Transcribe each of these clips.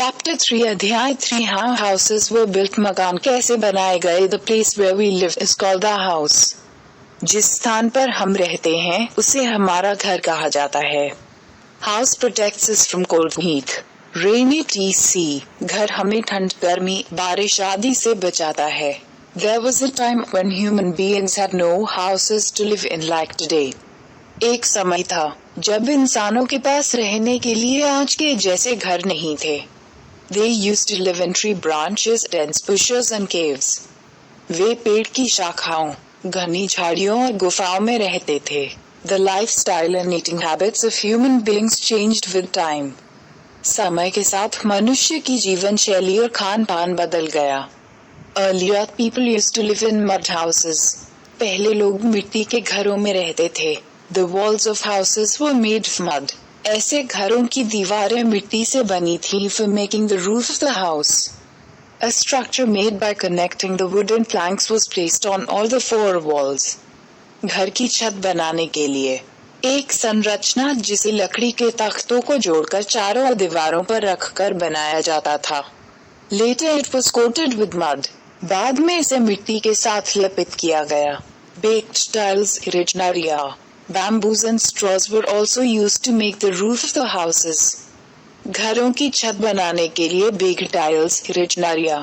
Chapter 3 अध्याय 3 How houses were built मकान कैसे बनाए गए The place where we live is called the house. जिस स्थान पर हम रहते हैं उसे हमारा घर कहा जाता है. House protects us from cold heat, rain etc. घर हमें ठंड गर्मी बारिश आदि से बचाता है. There was a time when human beings had no houses to live in like today. एक समय था जब इंसानों के पास रहने के लिए आज के जैसे घर नहीं थे. They used to live in tree branches, dense bushes and caves. वे पेड़ की शाखाओं, घनी झाड़ियों और गुफाओं में रहते थे. The lifestyle and eating habits of human beings changed with time. समय के साथ मनुष्य की जीवन शैली और खान पान बदल गया. Earlier people used to live in mud houses. पहले लोग मिट्टी के घरों में रहते थे. The walls of houses were made of mud. ऐसे घरों की दीवारें मिट्टी से बनी थी for making the roof of the house. A structure made by connecting the wooden planks was placed on all the four walls. घर की छत बनाने के लिए एक संरचना जिसे लकड़ी के तख्तों को जोड़कर चारों दीवारों पर रखकर बनाया जाता था. Later it was coated with mud. बाद में इसे मिट्टी के साथ लेपित किया गया. Baked tiles originaria. Bamboos and straws were also used to make the roof of the houses. घरों की छत बनाने के लिए baked tiles originaria.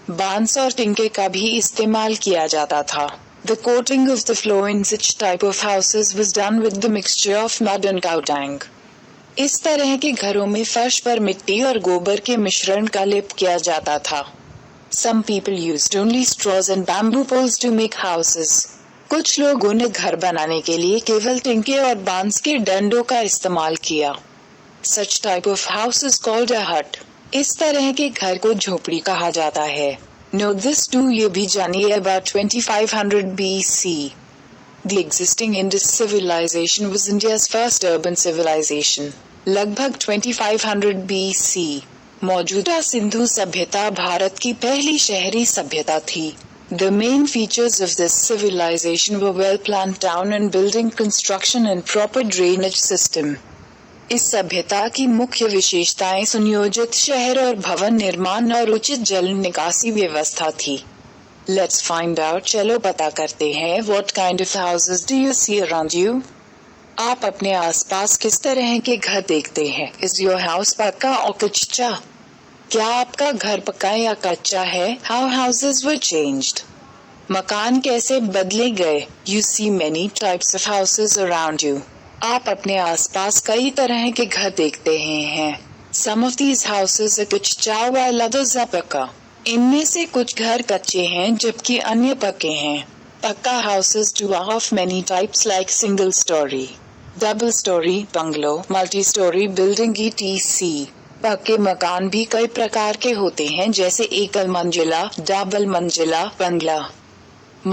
बांस और टिंके का भी इस्तेमाल किया जाता था. The coating of the floor in such type of houses was done with the mixture of mud and cow dung. इस तरह के घरों में फर्श पर मिट्टी और गोबर के मिश्रण का लेप किया जाता था. Some people used only straws and bamboo poles to make houses. कुछ लोगों ने घर बनाने के लिए केवल टिंके और बांस के डंडों का इस्तेमाल किया. Such type of house is called a hut. इस तरह के घर को झोपड़ी कहा जाता है. Note this too ये भी जानिए about 2500 BC. The existing Indus civilization was India's first urban civilization. लगभग 2500 BC. मौजूदा सिंधु सभ्यता भारत की पहली शहरी सभ्यता थी. The main features of this civilization were well-planned town and building construction and proper drainage system. इस सभ्यता की मुख्य विशेषताएं सुनियोजित शहर और भवन निर्माण और उचित जल निकासी व्यवस्था थी. Let's find out चलो पता करते हैं What kind of houses do you see around you? आप अपने आसपास किस तरह के घर देखते हैं? Is your house पक्का और कच्चा? क्या आपका घर पक्का या कच्चा है? How houses were changed. मकान कैसे बदले गए? You see many types of houses around you. आप अपने आसपास कई तरह के घर देखते हैं. Some of these houses are कच्चा while others are पक्का. इनमें से कुछ घर कच्चे हैं जबकि अन्य पक्के हैं. पक्का houses do of many types like single story, double story, bungalow, multi-story building etc. पक्के मकान भी कई प्रकार के होते हैं जैसे एकल मंजिला, डबल मंजिला, बंगला,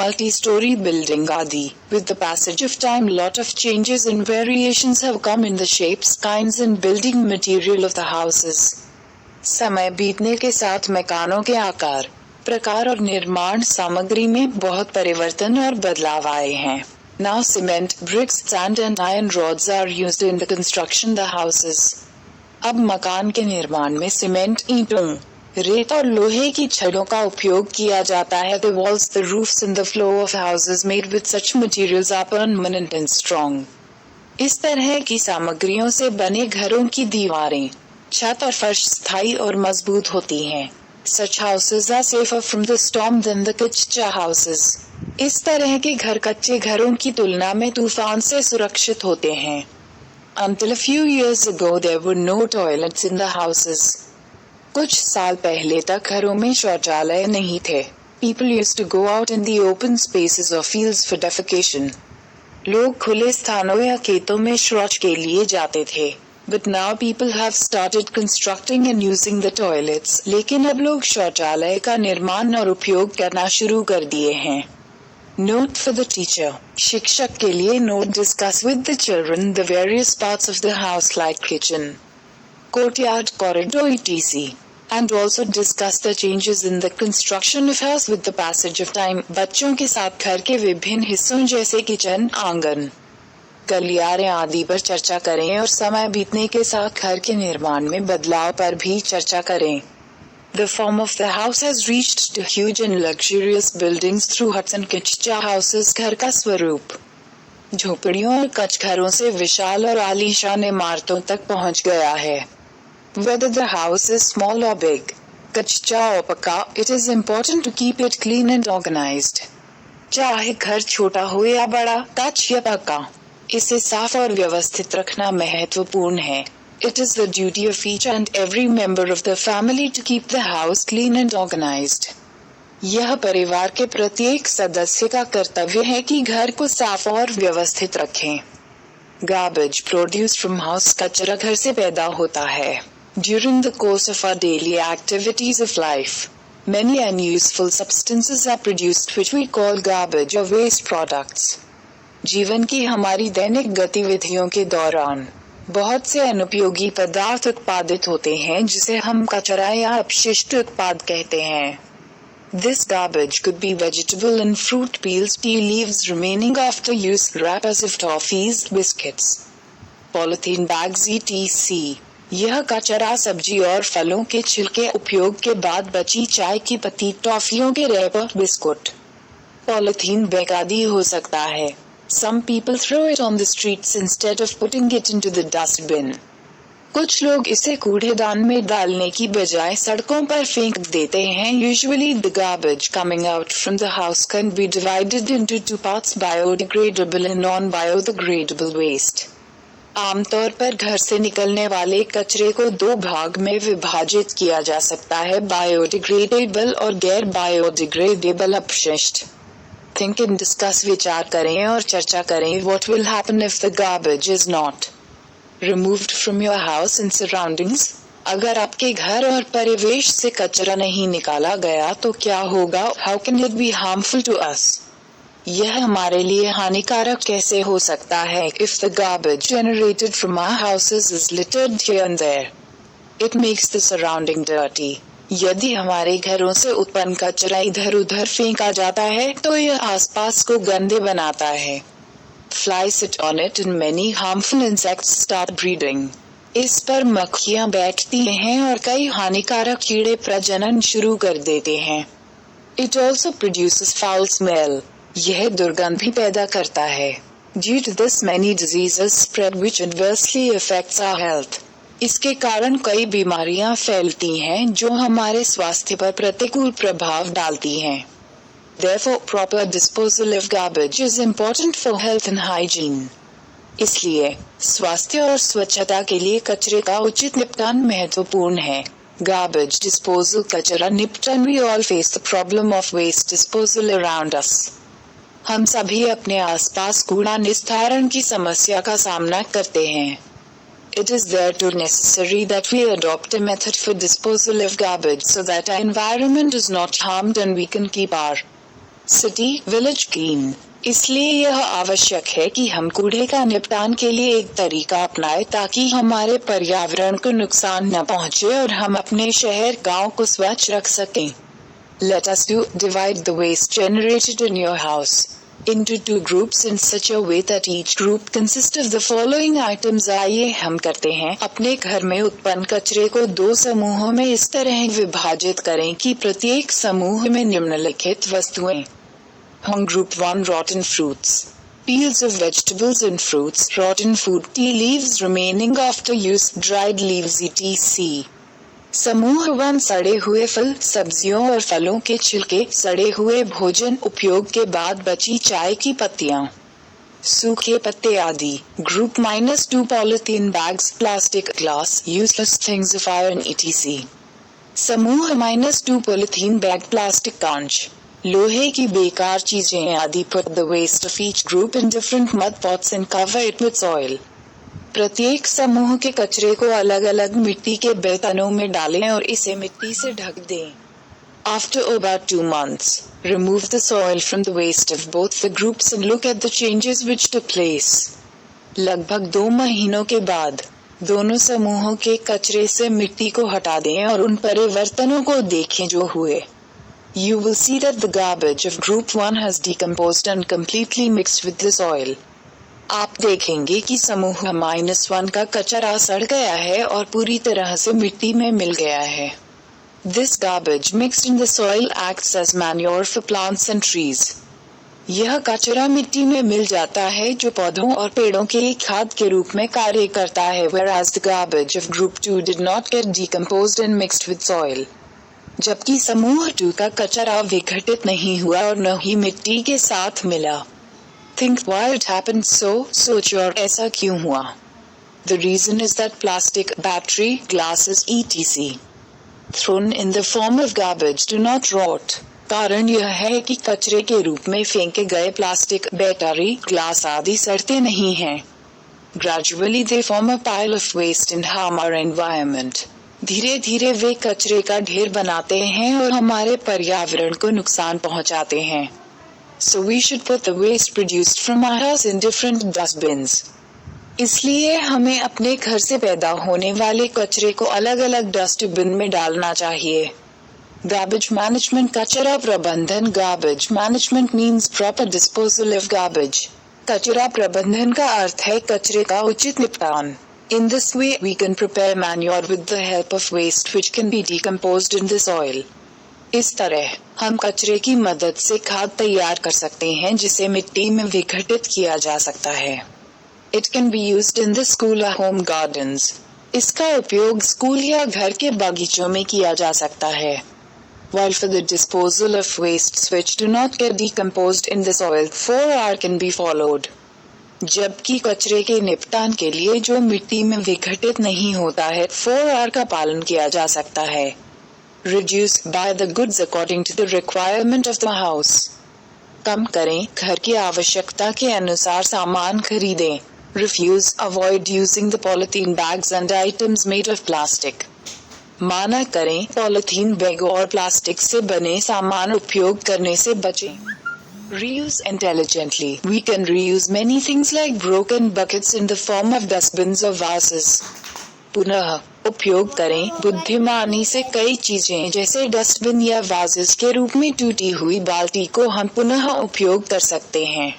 multi-story building आदि. With the passage of time lot of changes and variations have come in the shapes, kinds and building material of the houses. समय बीतने के साथ मकानों के आकार, प्रकार और निर्माण सामग्री में बहुत परिवर्तन और बदलाव आए हैं. Now cement, bricks, sand and iron rods are used in the construction of the houses. अब मकान के निर्माण में सीमेंट, ईंटों, रेत और लोहे की छड़ों का उपयोग किया जाता है. The walls, the roofs and the floor of houses made with such materials are permanent and strong. इस तरह की सामग्रियों से बने घरों की दीवारें, छत और फर्श स्थायी और मजबूत होती हैं. Such houses are safer from the storm than the कच्चा houses. इस तरह के घर कच्चे घरों की तुलना में तूफान से सुरक्षित होते हैं. Until a few years ago there were no toilets in the houses. कुछ साल पहले तक घरों में शौचालय नहीं थे. People used to go out in the open spaces or fields for defecation. लोग खुले स्थानों या खेतों में शौच के लिए जाते थे. But now people have started constructing and using the toilets. लेकिन अब लोग शौचालय का निर्माण और उपयोग करना शुरू कर दिए हैं. Note for the teacher. शिक्षक के लिए note discuss with the children the various parts of the house like kitchen, courtyard, corridor etc. And also discuss the changes in the construction of house with the passage of time. बच्चों के साथ घर के विभिन्न हिस्सों जैसे kitchen, आंगन, गलियारे आदि पर चर्चा करें और समय बीतने के साथ घर के निर्माण में बदलाव पर भी चर्चा करें। The form of the house has reached to huge and luxurious buildings through huts and कच्चा houses। घर का स्वरूप झोपड़ियों और कच्छ घरों से विशाल और आलीशान इमारतों तक पहुंच गया है। Whether the house is small or big, कच्चा और पक्का, it is important to keep it clean and organized। चाहे घर छोटा हो या बड़ा, कच्चा या पक्का, इसे साफ और व्यवस्थित रखना महत्वपूर्ण है। It is the duty of each and every member of the family to keep the house clean and organized। यह परिवार के प्रत्येक सदस्य का कर्तव्य है कि घर को साफ और व्यवस्थित रखें। Garbage produced from house, कचरा घर से पैदा होता है। During the course of our daily activities of life, many unuseful substances are produced which we call garbage or waste products। जीवन की हमारी दैनिक गतिविधियों के दौरान बहुत से अनुपयोगी पदार्थ उत्पादित होते हैं जिसे हम कचरा या अपशिष्ट उत्पाद कहते हैं। This garbage could be vegetable and fruit peels, tea leaves remaining after use, wrappers of toffees, biscuits, polythene bags etc। यह कचरा सब्जी और फलों के छिलके, उपयोग के बाद बची चाय की पत्ती, टॉफियों के रैपर, बिस्कुट, पॉलिथीन बैग आदि हो सकता है। Some people throw it on the streets instead of putting it into the dustbin। कुछ लोग इसे कूड़ेदान में डालने की बजाय सड़कों पर फेंक देते हैं। Usually the garbage coming out from the house can be divided into two parts, biodegradable and non-biodegradable waste। आमतौर पर घर से निकलने वाले कचरे को दो भाग में विभाजित किया जा सकता है, बायोडिग्रेडेबल और गैर बायोडिग्रेडेबल अपशिष्ट। Think and discuss, विचार करें और चर्चा करें। What will happen if the garbage is not removed from your house and surroundings? अगर आपके घर और परिवेश से कचरा नहीं निकाला गया तो क्या होगा? How can it be harmful to us? यह हमारे लिए हानिकारक कैसे हो सकता है? If the garbage generated from our houses is littered here and there, it makes the surrounding dirty। यदि हमारे घरों से उत्पन्न कचरा इधर उधर फेंका जाता है तो यह आसपास को गंदे बनाता है। Flies sit on it and many harmful insects start breeding। इस पर मक्खियां बैठती हैं और कई हानिकारक कीड़े प्रजनन शुरू कर देते हैं। It also produces foul smell। यह दुर्गंध भी पैदा करता है। Due to this many diseases spread which adversely affects our health। इसके कारण कई बीमारियां फैलती हैं जो हमारे स्वास्थ्य पर प्रतिकूल प्रभाव डालती हैं। Therefore, proper disposal of garbage is important for health and hygiene। इसलिए स्वास्थ्य और स्वच्छता के लिए कचरे का उचित निपटान महत्वपूर्ण है। Garbage disposal, कचरा निपटान। We all face the problem of waste disposal around us। हम सभी अपने आसपास कूड़ा निस्तारण की समस्या का सामना करते हैं। It is therefore necessary that we adopt a method for disposal of garbage so that our environment is not harmed and we can keep our city, village clean। इसलिए यह आवश्यक है कि हम कूड़े का निपटान के लिए एक तरीका अपनाएं ताकि हमारे पर्यावरण को नुकसान न पहुंचे और हम अपने शहर गांव को स्वच्छ रख सकें। Let us divide the waste generated in your house into two groups in such a way that each group consists of the following items। आइए हम करते हैं अपने घर में उत्पन्न कचरे को दो समूहों में इस तरह विभाजित करें कि प्रत्येक समूह में निम्नलिखित वस्तुएं हों। Group 1, rotten fruits, peels of vegetables and fruits, rotten food, tea leaves remaining after use, dried leaves etc। समूह 1, सड़े हुए फल, सब्जियों और फलों के छिलके, सड़े हुए भोजन, उपयोग के बाद बची चाय की पत्तियां, सूखे पत्ते आदि। Group -2, polythene bags, plastic, glass, useless things of iron etc। समूह -2, polythene bag, प्लास्टिक, कांच, लोहे की बेकार चीजें आदि। Put the waste of each group in different mud pots and cover it with soil। प्रत्येक समूह के कचरे को अलग अलग मिट्टी के बर्तनों में डालें और इसे मिट्टी से ढक दें। After about 2 months, remove the soil from the waste of both the groups and look at the changes which took place। लगभग 2 महीनों के बाद दोनों समूहों के कचरे से मिट्टी को हटा दें और उन परिवर्तनों को देखें जो हुए। You will see that the garbage of Group 1 has decomposed and completely mixed with the soil। आप देखेंगे कि समूह -1 का कचरा सड़ गया है और पूरी तरह से मिट्टी में मिल गया है। This garbage mixed in the soil acts as manure for plants and trees. यह कचरा मिट्टी में मिल जाता है जो पौधों और पेड़ों के लिए खाद के रूप में कार्य करता है, whereas the garbage of group 2 did not get decomposed and mixed with soil. जबकि समूह 2 का कचरा विघटित नहीं हुआ और न ही मिट्टी के साथ मिला। Think why it happened so, सोचो और ऐसा क्यों हुआ। The reason is that plastic, battery, glasses, etc. thrown in the form of garbage do not rot. कारण यह है कि कचरे के रूप में फेंके गए प्लास्टिक, बैटरी, ग्लास आदि सड़ते नहीं हैं। Gradually they form a pile of waste and harm our environment. धीरे धीरे वे कचरे का ढेर बनाते हैं और हमारे पर्यावरण को नुकसान पहुंचाते हैं। So we should put the waste produced from our house in different dustbins. इसलिए हमें अपने घर से पैदा होने वाले कचरे को अलग अलग डस्टबिन में डालना चाहिए। Garbage management, कचरा प्रबंधन। Garbage management means proper disposal of garbage. कचरा प्रबंधन का अर्थ है कचरे का उचित निपटान। In this way we can prepare manure with the help of waste which can be decomposed in the soil. इस तरह हम कचरे की मदद से खाद तैयार कर सकते हैं जिसे मिट्टी में विघटित किया जा सकता है। It can be used in the school or home gardens. इसका उपयोग स्कूल या घर के बगीचों में किया जा सकता है। While for the disposal of wastes which do not get decomposed in the soil, 4R can be followed. जबकि कचरे के निपटान के लिए जो मिट्टी में विघटित नहीं होता है, 4R का पालन किया जा सकता है। Reduce, buy the goods according to the requirement of the house. कम करें, घर की आवश्यकता के अनुसार सामान खरीदें। Refuse, avoid using the polythene bags and items made of plastic. माना करें, पॉलिथीन बैग और प्लास्टिक से बने सामान उपयोग करने से बचें। Reuse intelligently. We can reuse many things like broken buckets in the form of dustbins or vases. पुनः उपयोग करें बुद्धिमानी से कई चीजें जैसे डस्टबिन या वाजेस के रूप में टूटी हुई बाल्टी को हम पुनः उपयोग कर सकते हैं।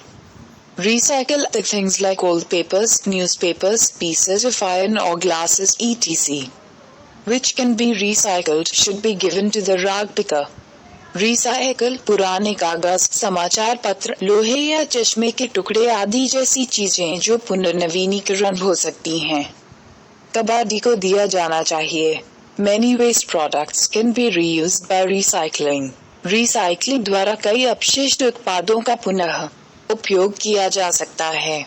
Recycle the things like old papers, newspapers, pieces of iron or glasses, etc. which can be recycled should be given to the rag picker. Recycle पुराने कागज, समाचार पत्र, लोहे या चश्मे के टुकड़े आदि जैसी चीजें जो पुनर्नवीनीकरण हो सकती हैं, कबाड़ी को दिया जाना चाहिए। Many waste products can be reused by recycling. Recycling द्वारा कई अपशिष्ट उत्पादों का पुनः उपयोग किया जा सकता है।